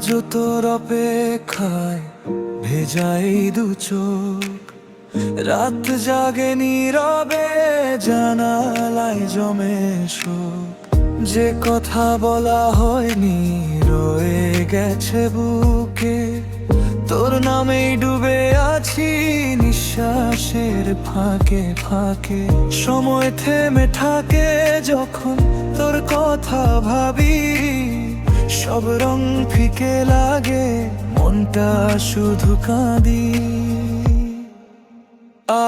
আজ তোর অপেক্ষায় ভেজাই দু চোখ, রাত জাগে নীরবে, জানালায় জমে শোক। যে কথা বলা হয়নি রয়ে গেছে বুকে, তোর নামেই ডুবে আছি নিঃশ্বাসের ফাঁকে ফাঁকে। সময় থেমে থাকে যখন তোর কথা ভাবি, সব রং ফিকে লাগে, মনটা শুধু কাঁদি।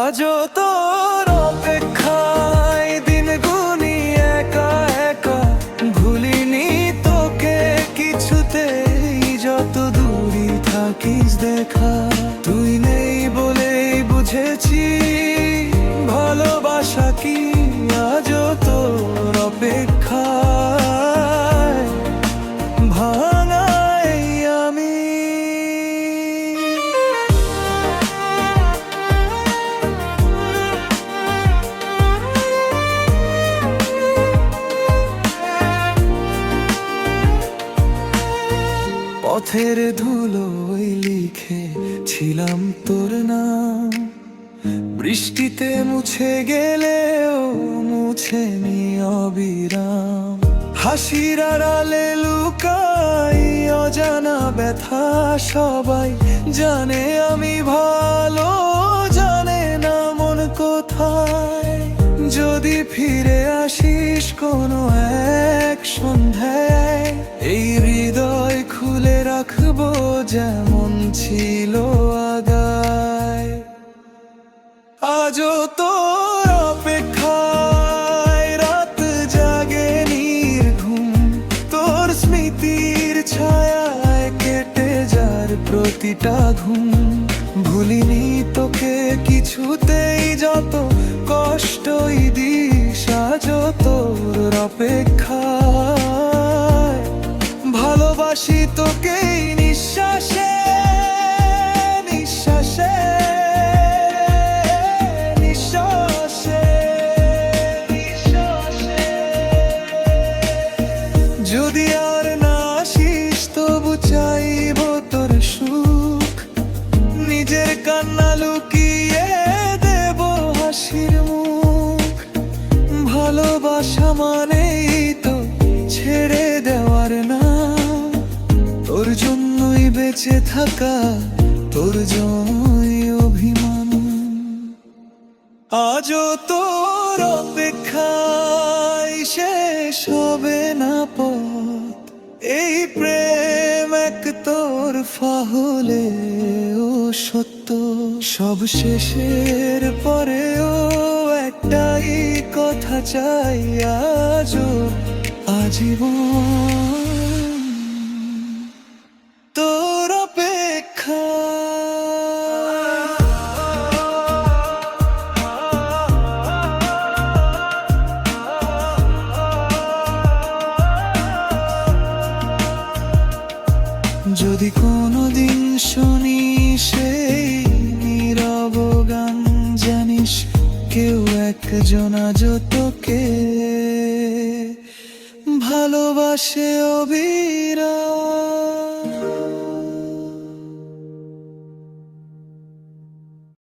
আজও তোর অপেক্ষায় দিন গুনি একা একা, ভুলিনি তোকে কিছুতেই, যত দূরই থাকিস দেখা। তুই নেই বলেই বুঝেছি ভালোবাসা কি, আজও তোর অপেক্ষায় ভাঙাই আমি। পথের ধুলোয় লিখেছিলাম তোর নাম, বৃষ্টিতে মুছে গেলেও মুছেনি অবিরাম। হাসির আড়ালে লুকাই অজানা ব্যথা, সবাই জানে আমি ভালো, জানে না মন কোথায়। যদি ফিরে আসিস কোনো এক সন্ধ্যায়, এই হৃদয় খুলে রাখবো যেমন ছিল আগায়। আজও তোর অপেক্ষায় রাত জাগে নির্ঘুম, তোর স্মৃতির ছায়ায় কেটে যার প্রতিটা ঘুম। ভুলিনি তোকে কিছুতেই, যত কষ্টই দিস, আজও তোর অপেক্ষায় ভালোবাসি তোকেই নিঃশ্বাসে নিঃশ্বাসে নিঃশ্বাসে নিঃশ্বাসে। যদি আর না আসিস তবু চাইব তোর সুখ, নিজের কান্না লুকিয়ে দেব হাসির মুখ। ভালোবাসা মানেই তো ছেড়ে দেওয়ার না, তোর জন্যই বেঁচে থাকা, তোর জন্যই অভিমান। আজও তোর অপেক্ষায় শেষ হবে না পথ, এই প্রেম এক তোর ফাহলে ও সত্য। সব শেষের পরেও একটাই কথা চাই, আজও আজীবন তোর অপেক্ষা। যদি কোনোদিন শুনি সেই নীরব গান, জানিস কেউ একজন আজও তোকে ভালোবাসে অবিরাম।